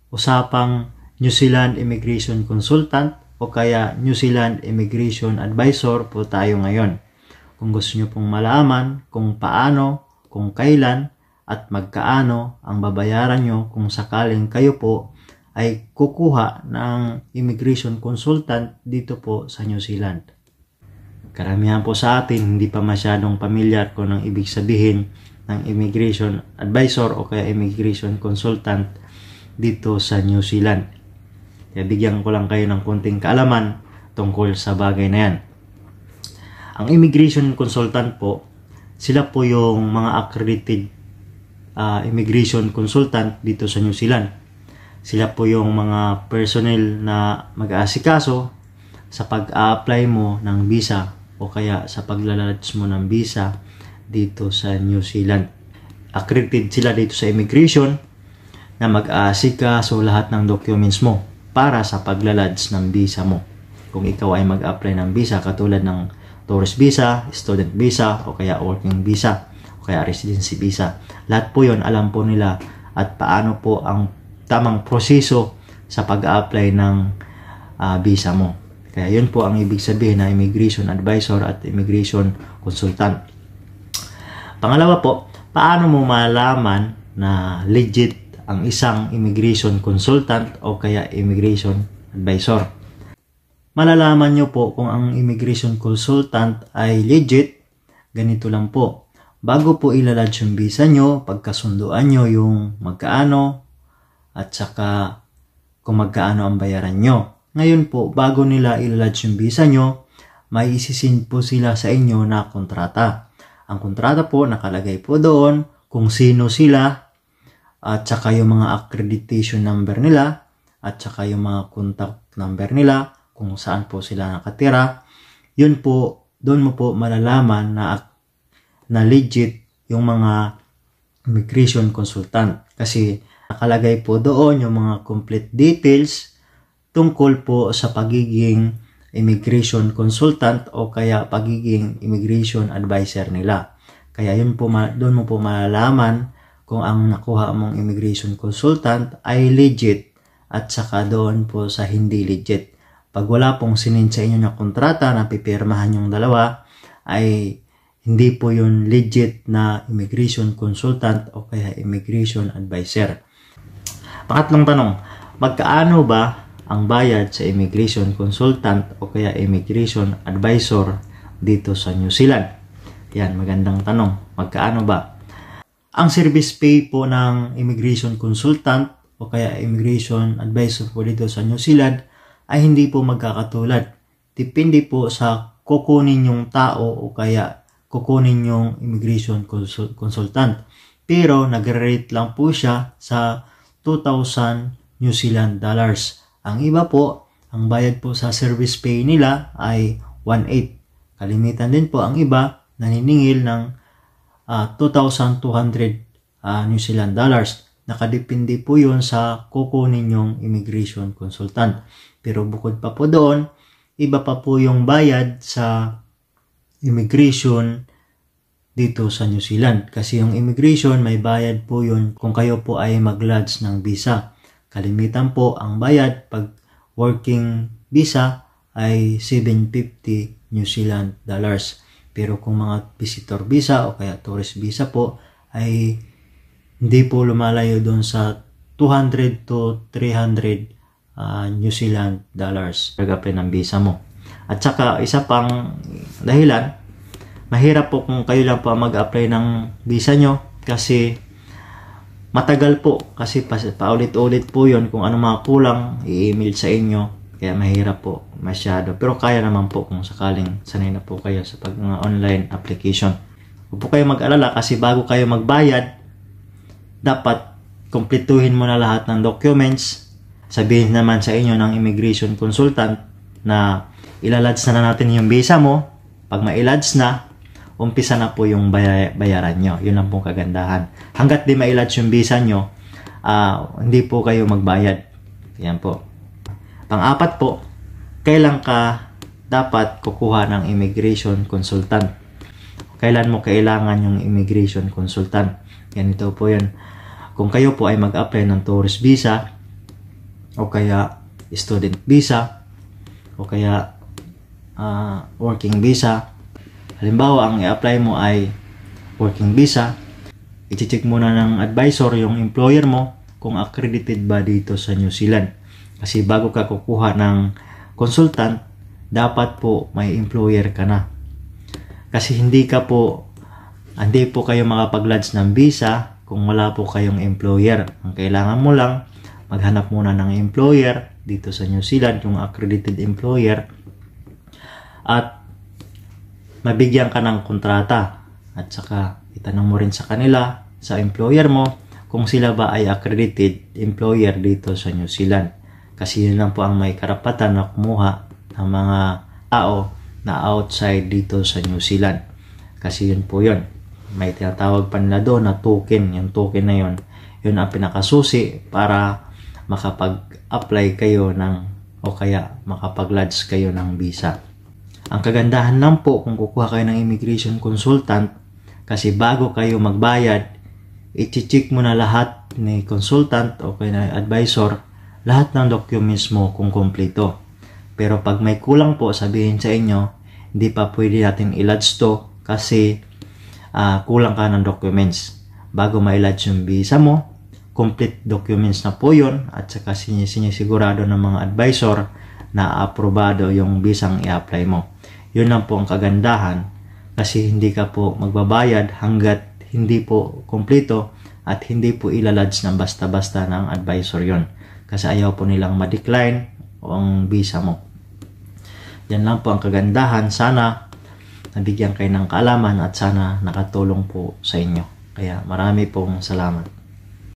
usapang New Zealand Immigration Consultant o kaya New Zealand Immigration Advisor po tayo ngayon. Kung gusto nyo pong malaman kung paano, kung kailan, at magkaano ang babayaran nyo kung sakaling kayo po ay kukuha ng immigration consultant dito po sa New Zealand. Karamihan po sa atin hindi pa masyadong pamilyar kung ang ibig sabihin ng immigration advisor o kaya immigration consultant dito sa New Zealand. Kaya bigyan ko lang kayo ng konting kaalaman tungkol sa bagay na yan. Ang immigration consultant po, sila po yung mga accredited immigration consultant dito sa New Zealand. Sila po yung mga personnel na mag-aasikaso sa pag-a-apply mo ng visa o kaya sa paglalodge mo ng visa dito sa New Zealand. Accredited sila dito sa immigration na mag-aasikaso lahat ng documents mo para sa paglalodge ng visa mo. Kung ikaw ay mag-apply ng visa katulad ng tourist visa, student visa, o kaya working visa, o kaya residency visa. Lahat po yon alam po nila at paano po ang tamang proseso sa pag-apply ng visa mo. Kaya yun po ang ibig sabihin na immigration advisor at immigration consultant. Pangalawa po, paano mo malaman na legit ang isang immigration consultant o kaya immigration advisor? Malalaman nyo po kung ang immigration consultant ay legit, ganito lang po. Bago po ilalodge yung visa nyo, pagkasunduan nyo yung magkaano at saka kung magkaano ang bayaran nyo. Ngayon po, bago nila ilalodge yung visa nyo, may isisind po sila sa inyo na kontrata. Ang kontrata po, nakalagay po doon kung sino sila at saka yung mga accreditation number nila at saka yung mga contact number nila, kung saan po sila nakatira. Yun po, doon mo po malalaman na legit yung mga immigration consultant. Kasi nakalagay po doon yung mga complete details tungkol po sa pagiging immigration consultant o kaya pagiging immigration advisor nila. Kaya yun po, doon mo po malalaman kung ang nakuha mong immigration consultant ay legit at saka doon po sa hindi legit. Pag wala pong sinin sa inyo na kontrata na pipirmahan yung dalawa, ay hindi po yun legit na immigration consultant o kaya immigration advisor. Pangatlong tanong, magkaano ba ang bayad sa immigration consultant o kaya immigration advisor dito sa New Zealand? Yan, magandang tanong. Magkaano ba? Ang service pay po ng immigration consultant o kaya immigration advisor po dito sa New Zealand ay hindi po magkakatulad. Depende po sa kukunin yung tao o kaya kukunin yung immigration consultant. Pero nag-rate lang po siya sa 2,000 New Zealand dollars. Ang iba po, ang bayad po sa service pay nila ay 1,800. Kalimitan din po ang iba naniningil ng 2,200 New Zealand dollars. Nakadepende po yun sa kukunin yung immigration consultant. Pero bukod pa po doon, iba pa po yung bayad sa immigration dito sa New Zealand. Kasi yung immigration, may bayad po yun kung kayo po ay mag-lodge ng visa. Kalimitan po ang bayad pag working visa ay 750 New Zealand dollars. Pero kung mga visitor visa o kaya tourist visa po ay hindi po lumalayo doon sa 200 to 300 New Zealand dollars pag-apply ng visa mo. At saka isa pang dahilan, mahirap po kung kayo lang po mag-apply ng visa nyo kasi matagal po kasi paulit-ulit po yon kung ano mga kulang i-email sa inyo, kaya mahirap po masyado. Pero kaya naman po kung sakaling sanay na po kayo sa mga online application. Huwag po kayo mag-alala kasi bago kayo magbayad, dapat kumpletuhin mo na lahat ng documents. Sabihin naman sa inyo ng immigration consultant na ilalodge na natin yung visa mo. Pag ma-ilodge na, umpisa na po yung bayaran nyo. Yun lang pong kagandahan. Hanggat di ma-ilodge yung visa nyo, hindi po kayo magbayad. Yan po. Pang-apat po, kailan ka dapat kukuha ng immigration consultant? Kailan mo kailangan yung immigration consultant? Ganito po yan. Kung kayo po ay mag-apply ng tourist visa, o kaya student visa, o kaya working visa. Halimbawa, ang i-apply mo ay working visa, i-check muna ng advisor yung employer mo kung accredited ba dito sa New Zealand. Kasi bago ka kukuha ng consultant, dapat po may employer ka na. Kasi hindi po kayo makapag-lodge ng visa kung wala po kayong employer. Ang kailangan mo lang, maghanap muna ng employer dito sa New Zealand, yung accredited employer, at mabigyan ka ng kontrata. At saka itanong mo rin sa kanila, sa employer mo, kung sila ba ay accredited employer dito sa New Zealand. Kasi yun lang po ang may karapatan na kumuha ng mga tao na outside dito sa New Zealand. Kasi yun po yun. May tinatawag pa nila doon na token. Yung token na yun, yun ang pinakasusi para makapag-apply kayo o kaya makapag-lodge kayo ng visa. Ang kagandahan lang po kung kukuha kayo ng immigration consultant, kasi bago kayo magbayad, i-check mo na lahat ni consultant o kaya advisor, lahat ng documents mo kung kompleto. Pero pag may kulang po, sabihin sa inyo, hindi pa pwede natin i-lodge to kasi kulang ka ng documents. Bago ma-lodge yung visa mo, complete documents na po yun, at saka sinisigurado ng mga advisor na aprobado yung visang i-apply mo. Yun lang po ang kagandahan, kasi hindi ka po magbabayad hanggat hindi po kompleto at hindi po ilalodge ng basta-basta ng advisor yon, kasi ayaw po nilang ma-decline ang visa mo. Yan lang po ang kagandahan. Sana nabigyan kayo ng kaalaman at sana nakatulong po sa inyo. Kaya marami pong salamat.